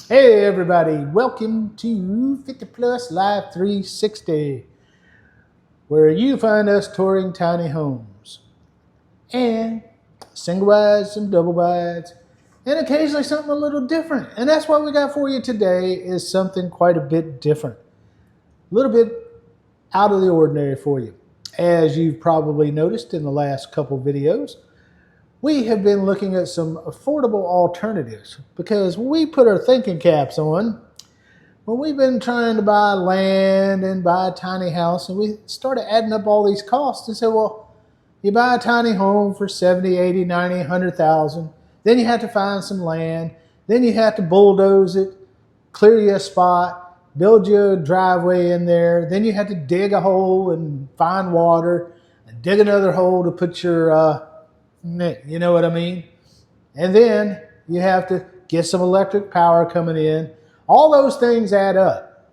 Hey everybody, welcome to 50 Plus Live 360, where you find us touring tiny homes and single wides and double wides, and occasionally something a little different. And that's what we got for you today is something quite a bit different, a little bit out of the ordinary for you. As you've probably noticed in the last couple videos, we have been looking at some affordable alternatives because when we put our thinking caps on, when we've been trying to buy land and buy a tiny house, and we started adding up all these costs and said, well, you buy a tiny home for 70, 80, 90, 100,000, then you have to find some land, then you have to bulldoze it, clear you a spot, build you a driveway in there, then you have to dig a hole and find water, and dig another hole to put your you know what I mean? And then you have to get some electric power coming in. All those things add up.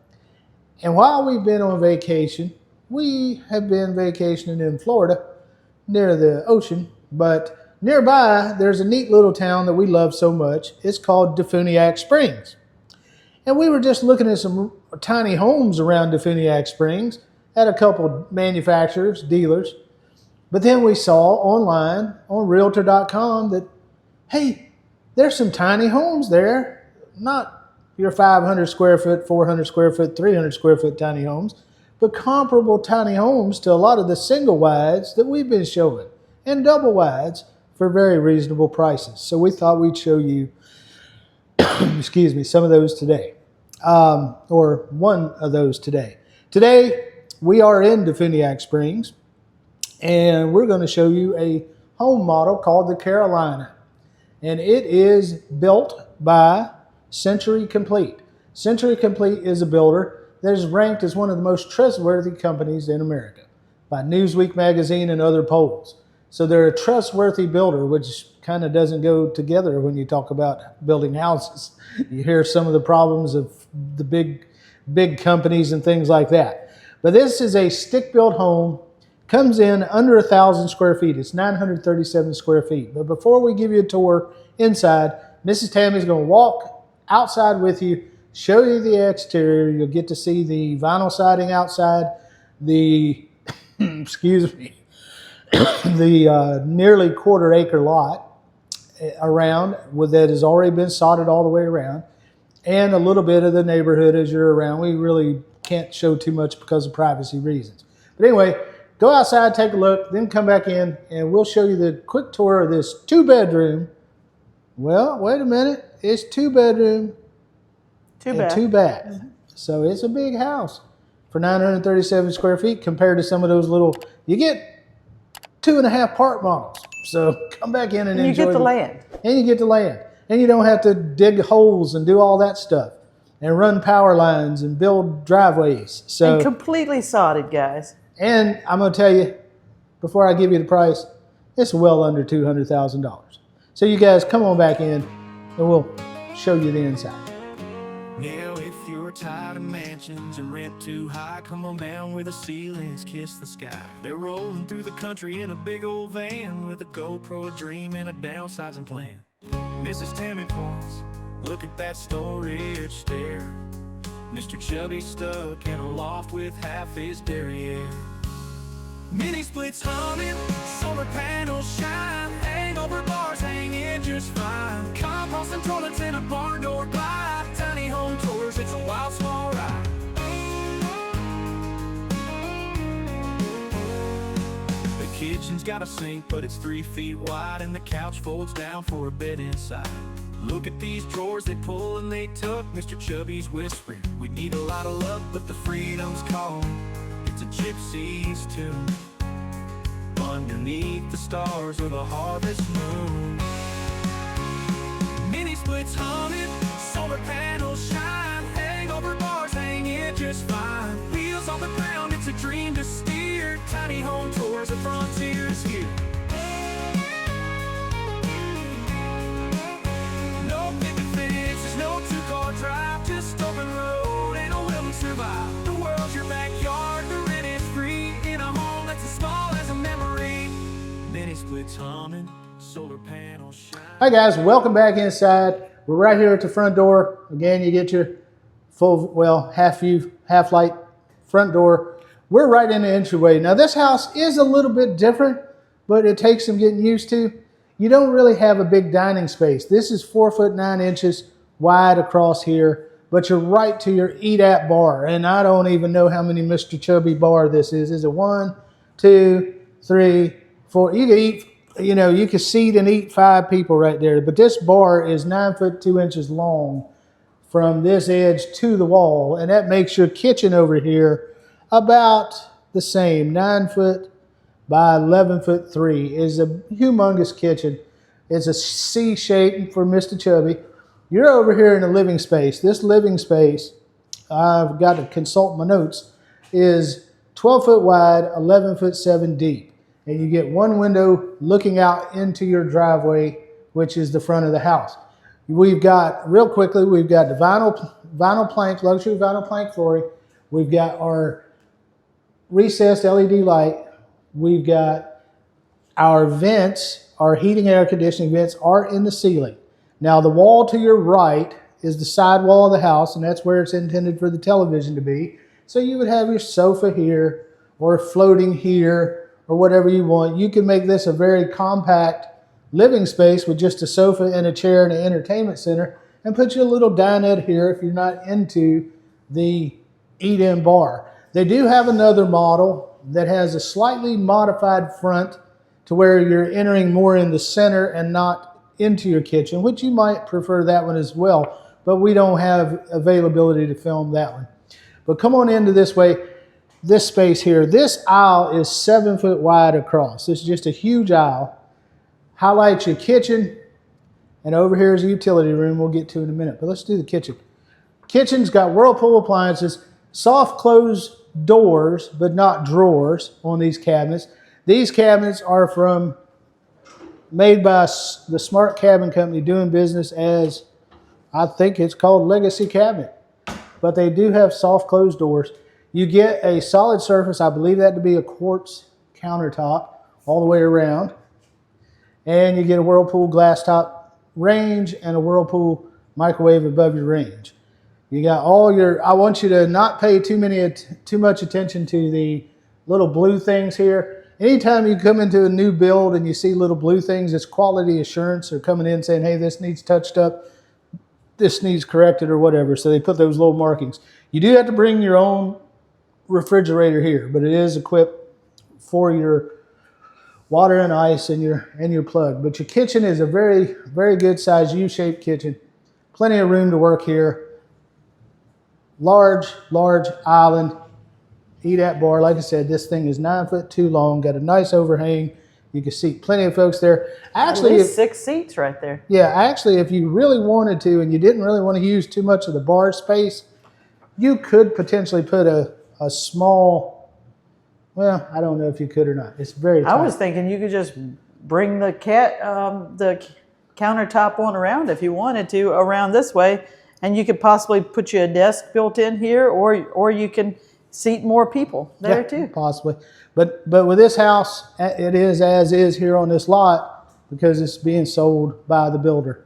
And while we've been on vacation, we have been vacationing in Florida near the ocean, but nearby there's a neat little town that we love so much. It's called Defuniak Springs. And we were just looking at some tiny homes around Defuniak Springs at a couple manufacturers, dealers. But then we saw online on Realtor.com that, hey, there's some tiny homes there. Not your 500 square foot, 400 square foot, 300 square foot tiny homes, but comparable tiny homes to a lot of the single wides that we've been showing and double wides for very reasonable prices. So we thought we'd show you, excuse me, some of those today, or one of those today. Today, we are in Defuniak Springs. And we're going to show you a home model called the Carolina. And it is built by Century Complete. Century Complete is a builder that is ranked as one of the most trustworthy companies in America by Newsweek magazine and other polls. So they're a trustworthy builder, which kind of doesn't go together when you talk about building houses. You hear some of the problems of the big companies and things like that. But this is a stick-built home. Comes in under 1,000 square feet. It's 937 square feet. But before we give you a tour inside, Mrs. Tammy's going to walk outside with you, show you the exterior. You'll get to see the vinyl siding outside, the, excuse me, the nearly quarter-acre lot around that has already been sodded all the way around, and a little bit of the neighborhood as you're around. We really can't show too much because of privacy reasons. But anyway, go outside, take a look, then come back in, and we'll show you the quick tour of this two-bedroom. Well, wait a minute. It's two-bedroom and two bath. Mm-hmm. So it's a big house for 937 square feet compared to some of those little, you get 2.5 part models. So come back in and enjoy. You get the land. And you get the land. And you don't have to dig holes and do all that stuff and run power lines and build driveways. So and completely sodded, guys. And I'm going to tell you, before I give you the price, it's well under $200,000. So you guys come on back in and we'll show you the inside. Now if you're tired of mansions and rent too high, come on down where the ceilings kiss the sky. They're rolling through the country in a big old van with a GoPro, a dream, and a downsizing plan. Mrs. Tammy points, look at that storage stair. Mr. Chubby stuck in a loft with half his derriere. Mini splits humming, solar panels shine, hangover bars hanging just fine. Compost and toilets in a barn door glide. Tiny home tours, it's a wild small ride. The kitchen's got a sink, but it's 3 feet wide, and the couch folds down for a bed inside. Look at these drawers, they pull and they tuck. Mr. Chubby's whispering, we need a lot of luck, but the freedom's calling. It's a gypsy's tune. Underneath the stars or the harvest moon. Mini splits humming, solar panels shine, hangover bars hanging just fine. Wheels on the ground, it's a dream to steer. Tiny home tours, the frontier's here. No picket fences, no two-car drive, just open road and a will to survive. The world's your backyard, the rent is free in a home that's as small as a memory. Mini splits humming, solar panels shine. Hi guys, welcome back inside. We're right here at the front door. Again, you get your full, well, half view, half light front door. We're right in the entryway. Now this house is a little bit different, but it takes some getting used to. You don't really have a big dining space. This is 4'9" wide across here, but you're right to your eat at bar. And I don't even know how many Mr. Chubby bar this is. Is it 1, 2, 3, 4? You can eat, you can seat and eat 5 people right there. But this bar is 9'2" long from this edge to the wall. And that makes your kitchen over here about the same. 9 foot by 11'3" is a humongous kitchen. It's a C shape for Mr. Chubby. You're over here in the living space. This living space, I've got to consult my notes, is 12 foot wide, 11'7" deep. And you get one window looking out into your driveway, which is the front of the house. We've got, real quickly, we've got the vinyl plank, luxury vinyl plank flooring. We've got our recessed LED light. We've got our vents, our heating and air conditioning vents are in the ceiling. Now the wall to your right is the side wall of the house, and that's where it's intended for the television to be. So you would have your sofa here or floating here or whatever you want. You can make this a very compact living space with just a sofa and a chair and an entertainment center, and put you a little dinette here if you're not into the eat-in bar. They do have another model that has a slightly modified front to where you're entering more in the center and not into your kitchen, which you might prefer that one as well, but we don't have availability to film that one. But come on into this way, this space here. This aisle is 7 foot wide across. This is just a huge aisle. Highlights your kitchen, and over here is a utility room we'll get to in a minute, but let's do the kitchen. Kitchen's got Whirlpool appliances, soft close doors, but not drawers on these cabinets. These cabinets are made by the Smart Cabin Company, doing business as, I think it's called Legacy Cabinet. But they do have soft closed doors. You get a solid surface, I believe that to be a quartz countertop all the way around. And you get a Whirlpool glass top range and a Whirlpool microwave above your range. You got all your, I want you to not pay too much attention to the little blue things here. Anytime you come into a new build and you see little blue things, it's quality assurance. They're coming in saying, hey, this needs touched up, this needs corrected or whatever. So they put those little markings. You do have to bring your own refrigerator here, but it is equipped for your water and ice and your plug. But your kitchen is a very, very good size U-shaped kitchen. Plenty of room to work here. Large island. Eat at bar. Like I said, this thing is 9'2" long, got a nice overhang. You can seat plenty of folks there. Actually, at least 6 seats right there. Yeah, actually, if you really wanted to and you didn't really want to use too much of the bar space, you could potentially put a small, well, I don't know if you could or not. It's very tight. I was thinking you could just bring the countertop on around if you wanted to around this way, and you could possibly put you a desk built in here, or you can seat more people there too. Possibly. But with this house, it is as is here on this lot because it's being sold by the builder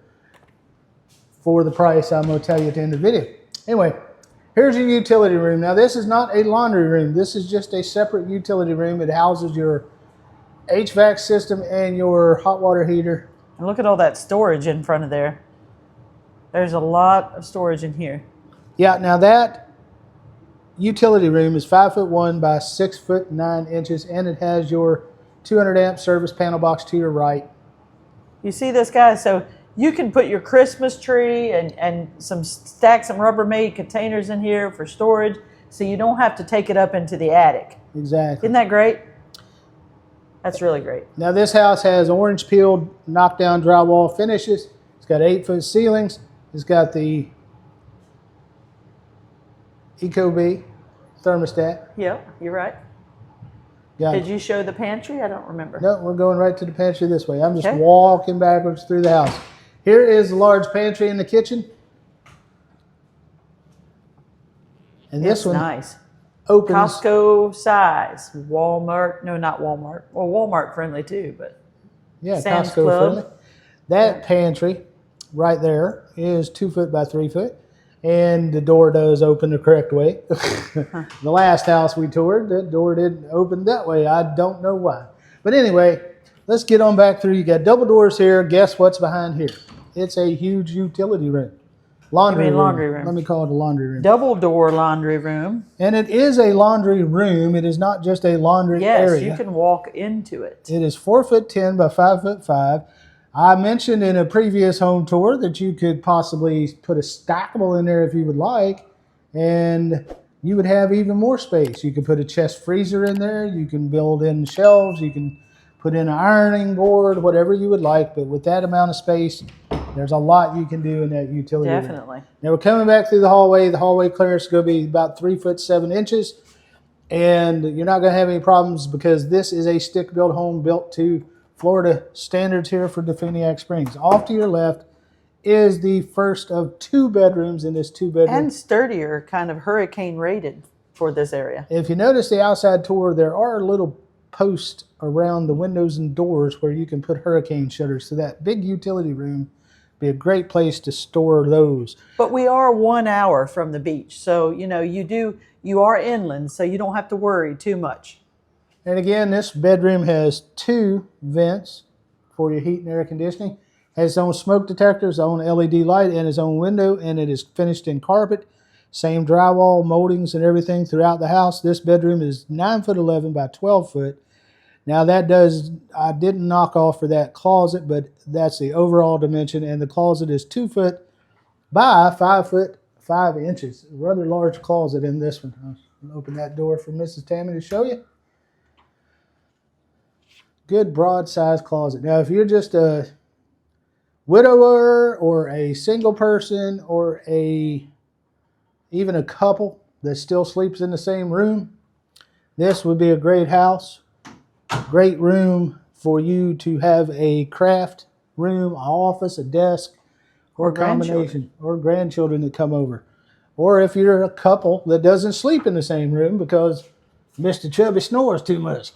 for the price I'm going to tell you at the end of the video. Anyway, here's your utility room. Now this is not a laundry room. This is just a separate utility room. It houses your HVAC system and your hot water heater. And look at all that storage in front of there. There's a lot of storage in here. Yeah, now that utility room is 5'1" by 6'9", and it has your 200 amp service panel box to your right. You see this, guys? So you can put your Christmas tree and stack some Rubbermaid containers in here for storage, so you don't have to take it up into the attic. Exactly. Isn't that great? That's really great. Now this house has orange peeled knockdown drywall finishes. It's got 8-foot ceilings. It's got the Ecobee thermostat. Yeah, you're right. Did you show the pantry? I don't remember. No, we're going right to the pantry this way. I'm just walking backwards through the house. Here is the large pantry in the kitchen. And this one nice. Opens. Costco size. Walmart. No, not Walmart. Well, Walmart friendly too, but yeah, Sam's Costco Club. friendly. That pantry right there is 2 foot by 3 foot. And the door does open the correct way. The last house we toured, the door didn't open that way. I don't know why. But anyway, let's get on back through. You got double doors here. Guess what's behind here? It's a huge utility room. Laundry room. Let me call it a laundry room. Double door laundry room. And it is a laundry room. It is not just a laundry area. Yes, you can walk into it. It is 4'10" by 5'5". I mentioned in a previous home tour that you could possibly put a stackable in there if you would like, and you would have even more space. You can put a chest freezer in there. You can build in shelves. You can put in an ironing board, whatever you would like. But with that amount of space, there's a lot you can do in that utility room. Definitely. Now we're coming back through the hallway. The hallway clearance is going to be about 3'7". And you're not going to have any problems because this is a stick-built home built to Florida standards here for Definiak Springs. Off to your left is the first of 2 bedrooms in this 2-bedroom. And sturdier, kind of hurricane rated for this area. If you notice the outside tour, there are little posts around the windows and doors where you can put hurricane shutters. So that big utility room would be a great place to store those. But we are 1 hour from the beach. So, you are inland, so you don't have to worry too much. And again, this bedroom has 2 vents for your heat and air conditioning. Has its own smoke detector, its own LED light, and its own window, and it is finished in carpet. Same drywall, moldings, and everything throughout the house. This bedroom is 9'11" by 12 foot. Now I didn't knock off for that closet, but that's the overall dimension, and the closet is 2 foot by 5 foot 5 inches. A rather large closet in this one. I'll open that door for Mrs. Tammy to show you. Good broad-sized closet. Now, if you're just a widower or a single person or even a couple that still sleeps in the same room, this would be a great house. Great room for you to have a craft room, an office, a desk, or a combination, or grandchildren that come over. Or if you're a couple that doesn't sleep in the same room because Mr. Chubby snores too much.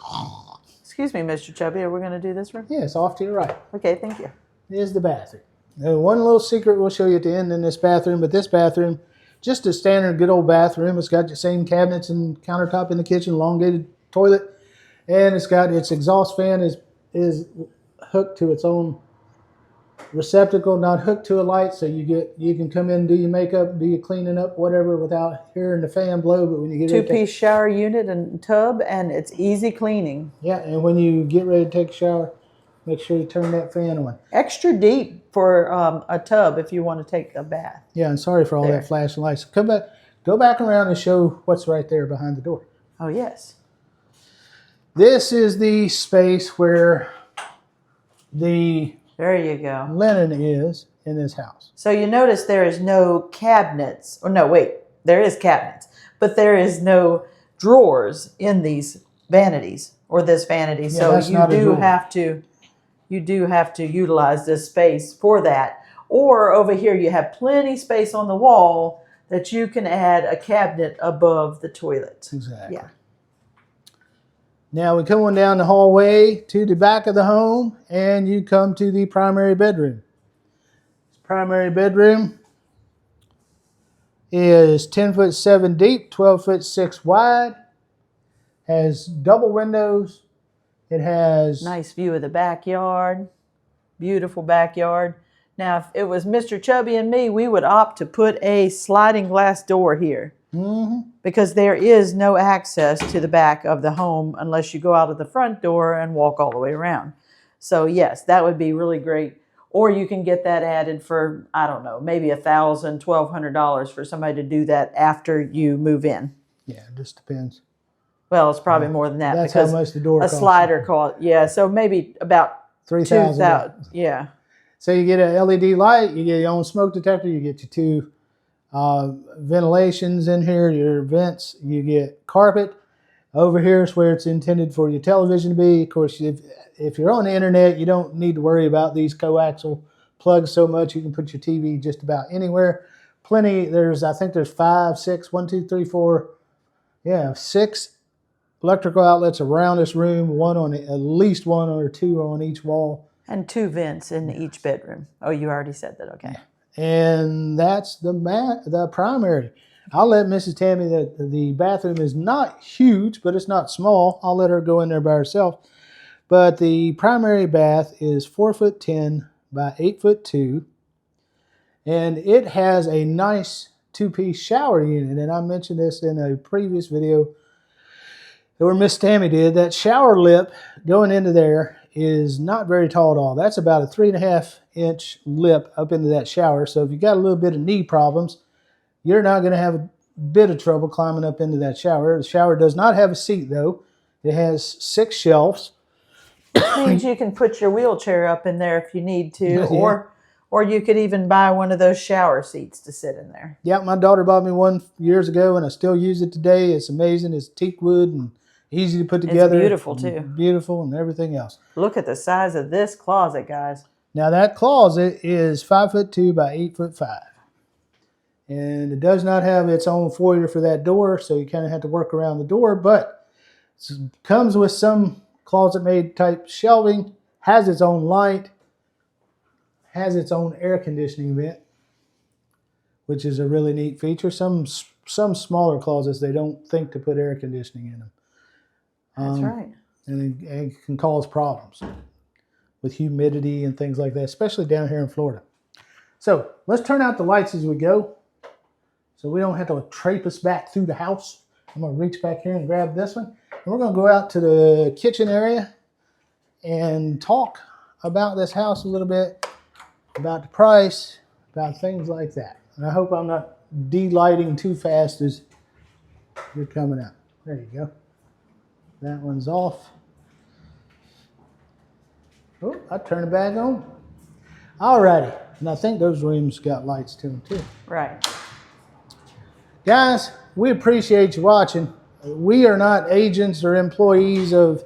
Excuse me, Mr. Chubby, are we going to do this room? Yes, off to your right. Okay, thank you. Is the bathroom. Now, one little secret we'll show you at the end in this bathroom, but this bathroom, just a standard good old bathroom. It's got the same cabinets and countertop in the kitchen, elongated toilet, and it's got its exhaust fan is hooked to its own receptacle, not hooked to a light, so you can come in, do your makeup, do your cleaning up, whatever, without hearing the fan blow. But when you get 2-piece shower unit and tub, and it's easy cleaning. Yeah, and when you get ready to take a shower, make sure you turn that fan on. Extra deep for a tub if you want to take a bath. Yeah, and sorry for all that flashing lights. Go back around and show what's right there behind the door. Oh, yes. This is the space where the There you go. linen is in this house. So you notice there is no cabinets. Oh, no, wait. There is cabinets. But there is no drawers in these vanities or this vanity. Yeah, so you do have to utilize this space for that. Or over here you have plenty space on the wall that you can add a cabinet above the toilet. Exactly. Yeah. Now we come on down the hallway to the back of the home, and you come to the primary bedroom. This primary bedroom is 10'7" deep, 12'6" wide. Has double windows. It has Nice view of the backyard. Beautiful backyard. Now, if it was Mr. Chubby and me, we would opt to put a sliding glass door here. Mm-hmm. Because there is no access to the back of the home unless you go out of the front door and walk all the way around. So yes, that would be really great. Or you can get that added for, I don't know, maybe $1,000, $1,200 for somebody to do that after you move in. Yeah, it just depends. Well, it's probably more than that. That's because how much the door costs. A slider cost, yeah, so maybe about $3,000. Yeah. So you get an LED light, you get your own smoke detector, you get your 2 ventilations in here, your vents, you get carpet. Over here is where it's intended for your television to be. Of course, if you're on the internet, you don't need to worry about these coaxial plugs so much. You can put your TV just about anywhere. Plenty, I think there's 5, 6, 1, 2, 3, 4, 6 electrical outlets around this room, at least one or 2 on each wall. And 2 vents in each bedroom. Oh, you already said that. Okay. And that's the primary. I'll let Mrs. Tammy, the bathroom is not huge, but it's not small. I'll let her go in there by herself. But the primary bath is 4'10" by 8'2", and it has a nice 2-piece shower unit. And I mentioned this in a previous video where Miss Tammy did. That shower lip going into there is not very tall at all. That's about a 3.5-inch lip up into that shower. So if you got a little bit of knee problems, you're not going to have a bit of trouble climbing up into that shower. The shower does not have a seat, though. It has 6 shelves. Means you can put your wheelchair up in there if you need to, Yeah. or you could even buy one of those shower seats to sit in there. Yeah, my daughter bought me one years ago, and I still use it today. It's amazing. It's teak wood and easy to put together. It's beautiful, too. Beautiful and everything else. Look at the size of this closet, guys. Now, that closet is 5'2" by 8'5". And it does not have its own foyer for that door, so you kind of have to work around the door, but it comes with some closet-made type shelving, has its own light, has its own air conditioning vent, which is a really neat feature. Some smaller closets, they don't think to put air conditioning in them. That's right. And it can cause problems with humidity and things like that, especially down here in Florida. So let's turn out the lights as we go so we don't have to trape us back through the house. I'm going to reach back here and grab this one. And we're going to go out to the kitchen area and talk about this house a little bit, about the price, about things like that. And I hope I'm not de-lighting too fast as you're coming out. There you go. That one's off. Oh, I turn it back on. Alrighty. And I think those rooms got lights to them too. Right. Guys, we appreciate you watching. We are not agents or employees of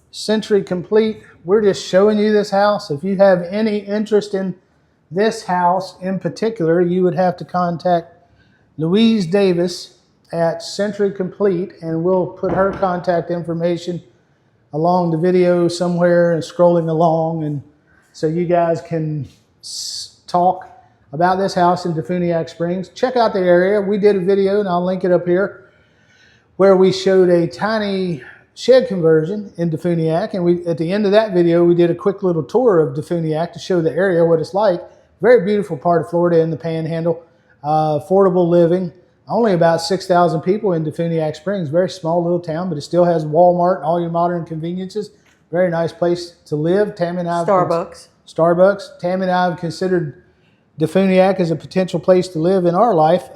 Century Complete. We're just showing you this house. If you have any interest in this house in particular, you would have to contact Louise Davis at Century Complete, and we'll put her contact information along the video somewhere and scrolling along, and so you guys can talk about this house in Defuniak Springs. Check out the area. We did a video, and I'll link it up here, where we showed a tiny shed conversion in Defuniak, and at the end of that video, we did a quick little tour of Defuniak to show the area, what it's like. Very beautiful part of Florida in the Panhandle. Affordable living. Only about 6,000 people in Defuniak Springs. Very small little town, but it still has Walmart and all your modern conveniences. Very nice place to live. Tammy and I Starbucks. Tammy and I have considered Defuniak as a potential place to live in our life.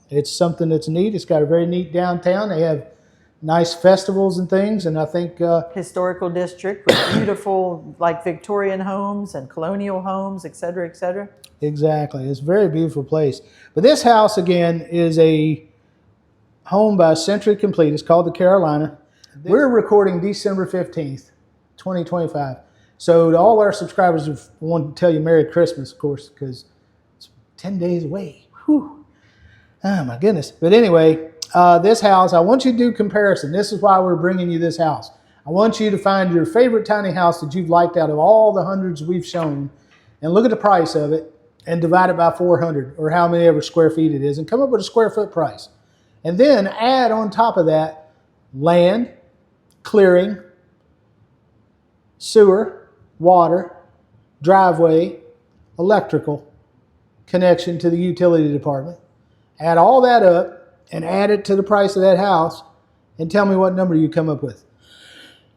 It's something that's neat. It's got a very neat downtown. They have nice festivals and things, and I think historical district with beautiful, like Victorian homes and colonial homes, et cetera, et cetera. Exactly. It's a very beautiful place. But this house, again, is a home by Century Complete. It's called the Carolina. We're recording December 15th, 2025. So to all our subscribers, we want to tell you Merry Christmas, of course, because it's 10 days away. Whew. Oh, my goodness. But anyway, this house, I want you to do comparison. This is why we're bringing you this house. I want you to find your favorite tiny house that you've liked out of all the hundreds we've shown, and look at the price of it, and divide it by 400, or how many ever square feet it is, and come up with a square foot price. And then add on top of that land, clearing, sewer, water, driveway, electrical, connection to the utility department. Add all that up and add it to the price of that house and tell me what number you come up with.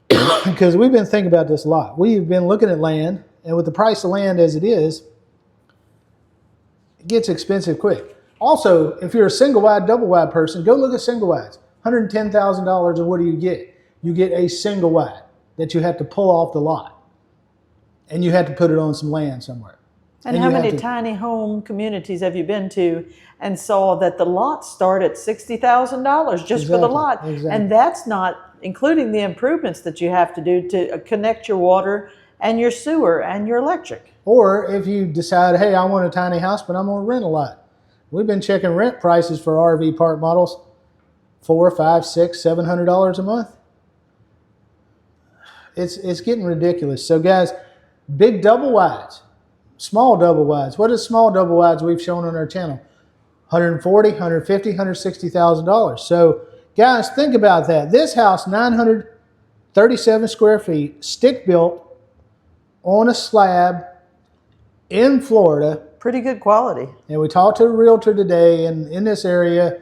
Because we've been thinking about this a lot. We've been looking at land, and with the price of land as it is, it gets expensive quick. Also, if you're a single wide, double wide person, go look at single wides. $110,000, and what do you get? You get a single wide that you have to pull off the lot, and you have to put it on some land somewhere. And how many tiny home communities have you been to and saw that the lots start at $60,000 just for the lot? Exactly. And that's not including the improvements that you have to do to connect your water and your sewer and your electric. Or if you decide, hey, I want a tiny house, but I'm going to rent a lot. We've been checking rent prices for RV park models, $400, $500, $600, $700 a month. It's getting ridiculous. So guys, Big double wides, small double wides. What is small double wides we've shown on our channel? $140,000, $150,000, $160,000. So guys, think about that. This house, 937 square feet, stick built on a slab in Florida. Pretty good quality. And we talked to a realtor today, and in this area,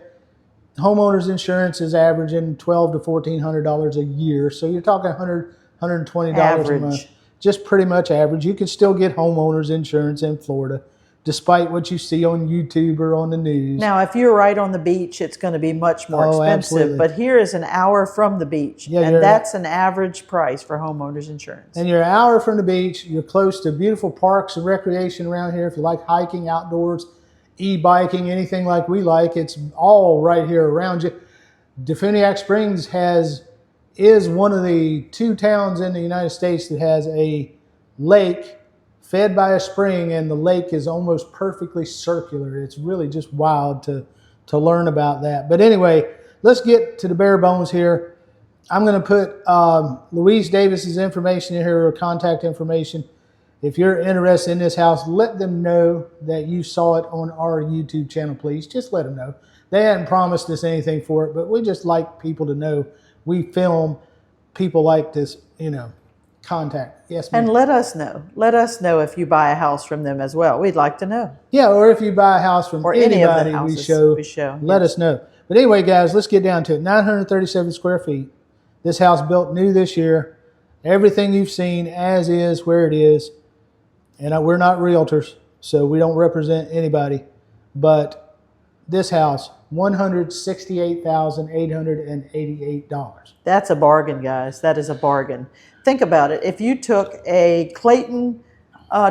homeowners insurance is averaging $1,200 to $1,400 a year. So you're talking $100, $120 a month. Just pretty much average. You can still get homeowners insurance in Florida, despite what you see on YouTube or on the news. Now, if you're right on the beach, it's going to be much more expensive. Absolutely. But here is an hour from the beach, and that's an average price for homeowners insurance. And you're an hour from the beach. You're close to beautiful parks and recreation around here. If you like hiking, outdoors, e-biking, anything like we like, it's all right here around you. Definiak Springs is one of the 2 towns in the United States that has a lake fed by a spring, and the lake is almost perfectly circular. It's really just wild to learn about that. But anyway, let's get to the bare bones here. I'm going to put Louise Davis's information in here, her contact information. If you're interested in this house, let them know that you saw it on our YouTube channel, please. Just let them know. They hadn't promised us anything for it, but we just like people to know we film people like this, contact. Yes, ma'am. And let us know. Let us know if you buy a house from them as well. We'd like to know. Yeah, or if you buy a house from anybody we show, let us know. But anyway, guys, let's get down to it. 937 square feet. This house built new this year. Everything you've seen as is, where it is. And we're not realtors, so we don't represent anybody. But this house, $168,888. That's a bargain, guys. That is a bargain. Think about it. If you took a Clayton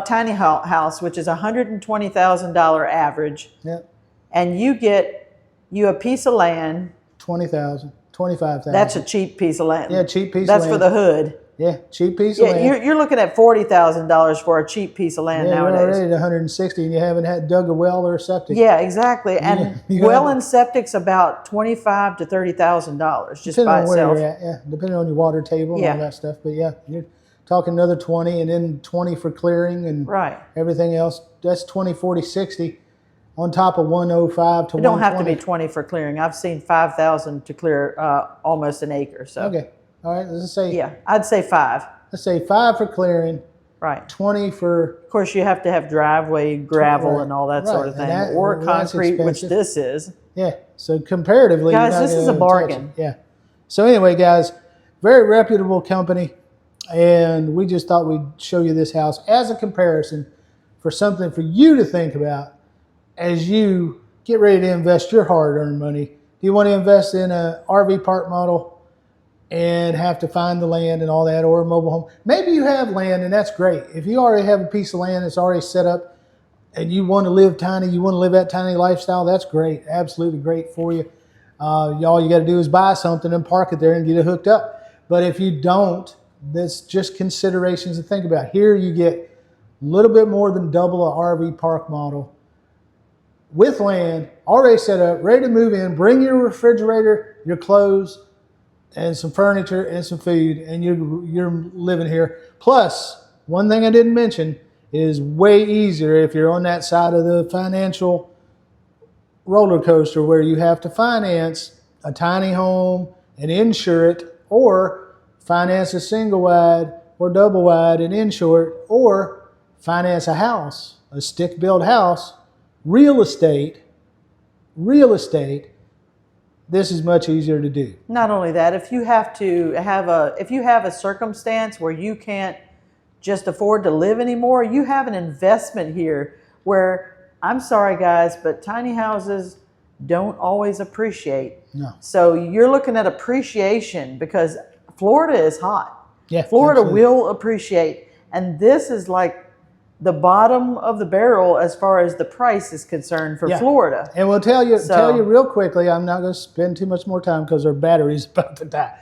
tiny house, which is $120,000 average, yep, and you get a piece of land, $20,000, $25,000. That's a cheap piece of land. Yeah, cheap piece That's of land. for the hood. Yeah, cheap piece of land. You're looking at $40,000 for a cheap piece of land nowadays. You're already at $160,000 and you haven't dug a well or a septic. Yeah, exactly. And well and septic's about $25,000 to $30,000 just by itself. Depending on where you're at, yeah. Depending on your water table and all that stuff. But yeah, you're talking another 20 and then 20 for clearing and everything else. That's 20, 40, 60 on top of 105 to 120. It don't have to be 20 for clearing. I've seen 5,000 to clear almost an acre. So okay. All right, let's say. Yeah, I'd say 5. Let's say 5 for clearing. Right. 20 for. Of course, you have to have driveway, gravel, and all that sort of thing, or concrete, which this is. Yeah. So comparatively, guys, this is a bargain. Yeah. So anyway, guys, very reputable company, and we just thought we'd show you this house as a comparison for something for you to think about as you get ready to invest your hard-earned money. Do you want to invest in an RV park model and have to find the land and all that, or a mobile home? Maybe you have land, and that's great. If you already have a piece of land that's already set up and you want to live tiny, you want to live that tiny lifestyle, that's great. Absolutely great for you. All you got to do is buy something and park it there and get it hooked up. But if you don't, that's just considerations to think about. Here you get a little bit more than double a RV park model with land already set up, ready to move in. Bring your refrigerator, your clothes, and some furniture and some food, and you're living here. Plus, one thing I didn't mention is way easier if you're on that side of the financial roller coaster where you have to finance a tiny home and insure it, or finance a single wide or double wide and insure it, or finance a house, a stick-built house, real estate. This is much easier to do. Not only that, if you have a circumstance where you can't just afford to live anymore, you have an investment here where, I'm sorry guys, but tiny houses don't always appreciate. No. So you're looking at appreciation because Florida is hot. Yeah, Florida absolutely. will appreciate. And this is like the bottom of the barrel as far as the price is concerned for Florida. And we'll tell you real quickly, I'm not going to spend too much more time because our battery's about to die.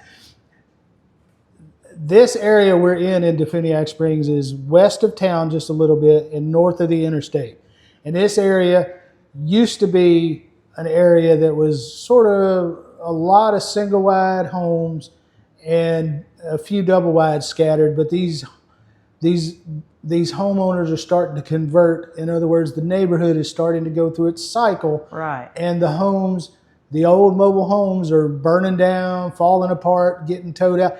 This area we're in Definiak Springs is west of town just a little bit and north of the interstate. And this area used to be an area that was sort of a lot of single wide homes and a few double wide scattered, but these these homeowners are starting to convert. In other words, the neighborhood is starting to go through its cycle. Right. And the homes, the old mobile homes are burning down, falling apart, getting towed out.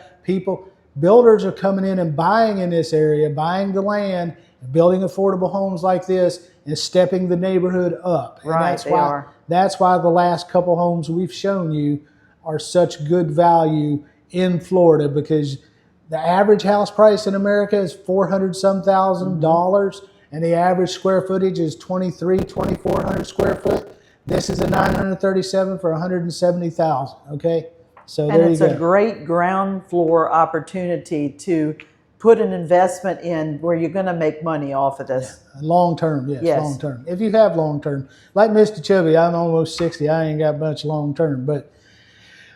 Builders are coming in and buying in this area, buying the land, building affordable homes like this, and stepping the neighborhood up. And Right, they are. That's why the last couple homes we've shown you are such good value in Florida, because the average house price in America is $400-some thousand, and the average square footage is 2,400 square foot. This is a 937 for 170,000. Okay, so And there it's you go. a great ground floor opportunity to put an investment in where you're going to make money off of this. Long term, yes, Yes. long term. If you have long term, like Mr. Chubby, I'm almost 60. I ain't got much long term, but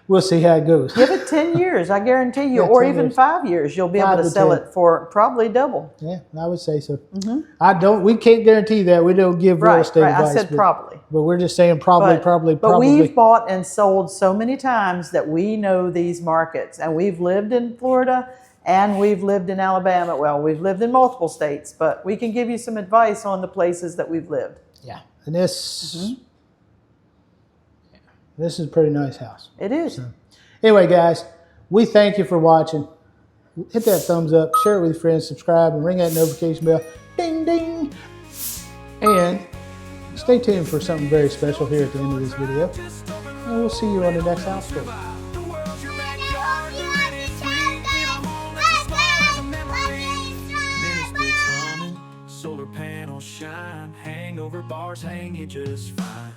we'll see how it goes. Give it 10 years, I guarantee you, Yeah, or 10 even years. 5 years, you'll be 5 able to to sell 10. it for probably double. Yeah, I would say so. We can't guarantee that. We don't give real Right, estate right. advice. I said probably. But we're just saying probably. But we've bought and sold so many times that we know these markets, and we've lived in Florida and we've lived in Alabama. Well, we've lived in multiple states, but we can give you some advice on the places that we've lived. Yeah, and this is a pretty nice house. It is. Anyway, guys, we thank you for watching. Hit that thumbs up, share it with your friends, subscribe, and ring that notification bell. Ding, ding. And stay tuned for something very special here at the end of this video. And we'll see you on the next house tour. Solar panels shine, hangover bars hang you just fine.